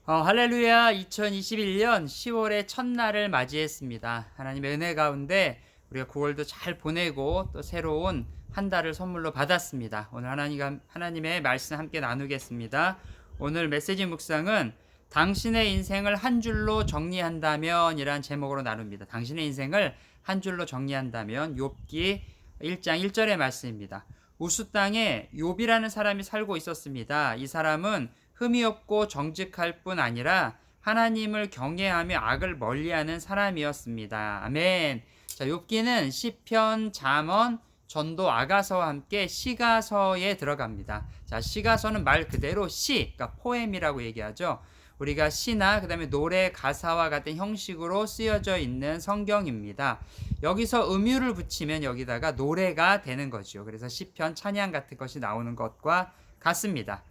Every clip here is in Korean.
할렐루야. 2021년 10월의 첫날을 맞이했습니다. 하나님의 은혜 가운데 우리가 9월도 잘 보내고 또 새로운 한 달을 선물로 받았습니다. 오늘 하나님의 말씀 함께 나누겠습니다. 오늘 메시지 묵상은 당신의 인생을 한 줄로 정리한다면 이란 제목으로 나눕니다. 당신의 인생을 한 줄로 정리한다면 욥기 1장 1절의 말씀입니다. 우스 땅에 욥이라는 사람이 살고 있었습니다. 이 사람은 흠이 없고 정직할 뿐 아니라 하나님을 경외하며 악을 멀리하는 사람이었습니다. 아멘. 자, 욥기는 시편, 잠언, 전도, 아가서와 함께 시가서에 들어갑니다. 자, 시가서는 말 그대로 시, 그러니까 포엠이라고 얘기하죠. 우리가 시나 그다음에 노래 가사와 같은 형식으로 쓰여져 있는 성경입니다. 여기서 음유를 붙이면 여기다가 노래가 되는 거죠. 그래서 시편, 찬양 같은 것이 나오는 것과 같습니다.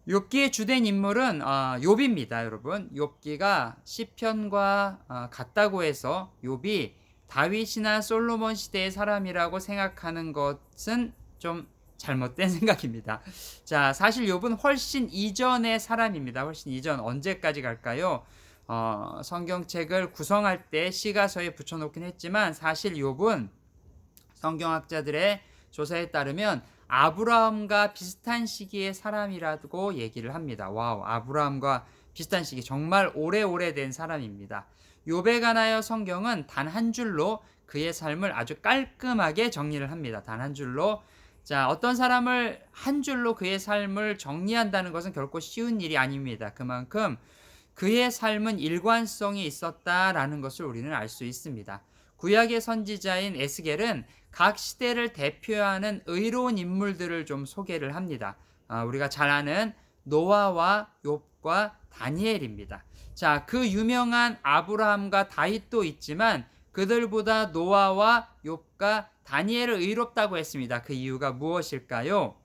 욥기의 주된 인물은 욥입니다, 여러분. 욥기가 시편과 같다고 해서 욥이 다윗이나 솔로몬 시대의 사람이라고 생각하는 것은 좀 잘못된 생각입니다. 자, 사실 욥은 훨씬 이전의 사람입니다. 훨씬 이전. 언제까지 갈까요? 성경책을 구성할 때 시가서에 붙여놓긴 했지만 사실 욥은 성경학자들의 조사에 따르면 아브라함과 비슷한 시기의 사람이라고 얘기를 합니다. 와우, 아브라함과 비슷한 시기, 정말 오래된 사람입니다. 욥에 관하여 성경은 단 한 줄로 그의 삶을 아주 깔끔하게 정리를 합니다. 단 한 줄로. 자, 어떤 사람을 한 줄로 그의 삶을 정리한다는 것은 결코 쉬운 일이 아닙니다. 그만큼 그의 삶은 일관성이 있었다라는 것을 우리는 알 수 있습니다. 구약의 선지자인 에스겔은 각 시대를 대표하는 의로운 인물들을 좀 소개를 합니다. 우리가 잘 아는 노아와 욥과 다니엘입니다. 자, 그 유명한 아브라함과 다윗도 있지만 그들보다 노아와 욥과 다니엘을 의롭다고 했습니다. 그 이유가 무엇일까요?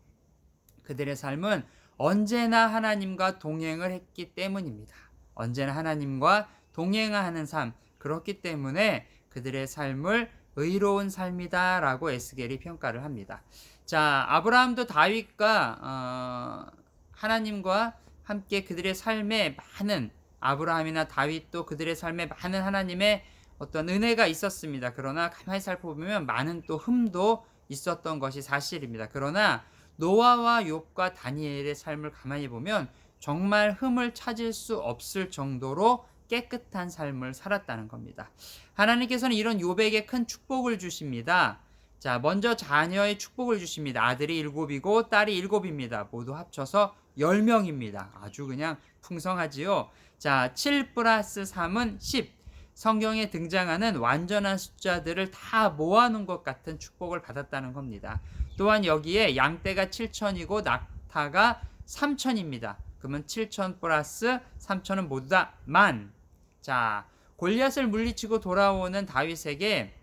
그들의 삶은 언제나 하나님과 동행을 했기 때문입니다. 언제나 하나님과 동행하는 삶, 그렇기 때문에 그들의 삶을 의로운 삶이다라고 에스겔이 평가를 합니다. 자, 아브라함도 다윗과 하나님과 함께 그들의 삶에 많은, 아브라함이나 다윗도 그들의 삶에 많은 하나님의 어떤 은혜가 있었습니다. 그러나 가만히 살펴보면 많은 또 흠도 있었던 것이 사실입니다. 그러나 노아와 욥과 다니엘의 삶을 가만히 보면 정말 흠을 찾을 수 없을 정도로 깨끗한 삶을 살았다는 겁니다. 하나님께서는 이런 욥에게 큰 축복을 주십니다. 자, 먼저 자녀의 축복을 주십니다. 아들이 7이고 딸이 7입니다. 모두 합쳐서 10명입니다. 아주 그냥 풍성하지요. 자, 7 플러스 3은 10. 성경에 등장하는 완전한 숫자들을 다 모아놓은 것 같은 축복을 받았다는 겁니다. 또한 여기에 양떼가 7천이고 낙타가 3천입니다. 그러면 7천 플러스 3천은 모두 다 만. 자, 골리앗을 물리치고 돌아오는 다윗에게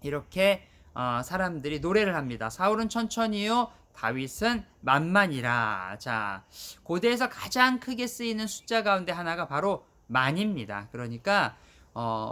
이렇게 사람들이 노래를 합니다. 사울은 천천히요, 다윗은 만만이라. 자, 고대에서 가장 크게 쓰이는 숫자 가운데 하나가 바로 만입니다. 그러니까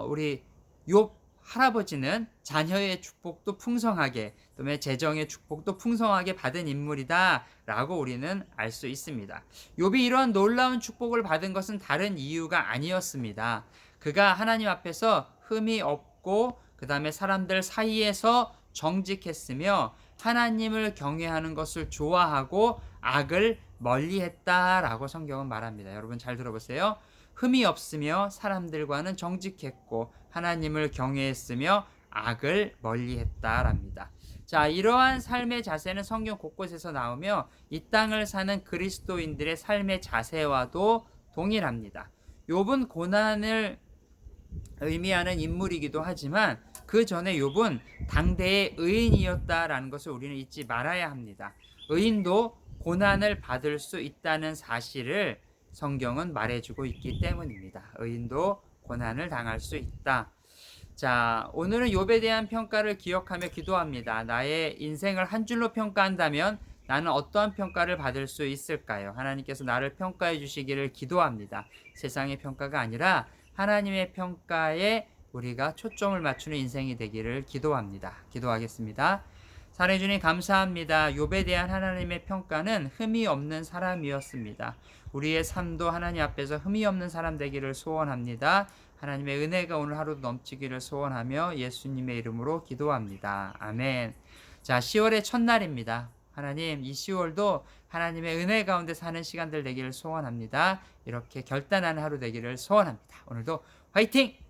우리 욥 할아버지는 자녀의 축복도 풍성하게, 또는 재정의 축복도 풍성하게 받은 인물이다 라고 우리는 알 수 있습니다. 욥이 이런 놀라운 축복을 받은 것은 다른 이유가 아니었습니다. 그가 하나님 앞에서 흠이 없고 그 다음에 사람들 사이에서 정직했으며 하나님을 경외하는 것을 좋아하고 악을 멀리했다라고 성경은 말합니다. 여러분 잘 들어보세요. 흠이 없으며 사람들과는 정직했고 하나님을 경외했으며 악을 멀리했다랍니다. 자, 이러한 삶의 자세는 성경 곳곳에서 나오며 이 땅을 사는 그리스도인들의 삶의 자세와도 동일합니다. 욥은 고난을 의미하는 인물이기도 하지만 그 전에 욥은 당대의 의인이었다라는 것을 우리는 잊지 말아야 합니다. 의인도 고난을 받을 수 있다는 사실을 성경은 말해주고 있기 때문입니다. 의인도 고난을 당할 수 있다. 자, 오늘은 욥에 대한 평가를 기억하며 기도합니다. 나의 인생을 한 줄로 평가한다면 나는 어떠한 평가를 받을 수 있을까요? 하나님께서 나를 평가해 주시기를 기도합니다. 세상의 평가가 아니라 하나님의 평가에 우리가 초점을 맞추는 인생이 되기를 기도합니다. 기도하겠습니다. 사랑해 주님 감사합니다. 욥에 대한 하나님의 평가는 흠이 없는 사람이었습니다. 우리의 삶도 하나님 앞에서 흠이 없는 사람 되기를 소원합니다. 하나님의 은혜가 오늘 하루도 넘치기를 소원하며 예수님의 이름으로 기도합니다. 아멘. 자, 10월의 첫날입니다. 하나님, 이 10월도 하나님의 은혜 가운데 사는 시간들 되기를 소원합니다. 이렇게 결단하는 하루 되기를 소원합니다. 오늘도 화이팅!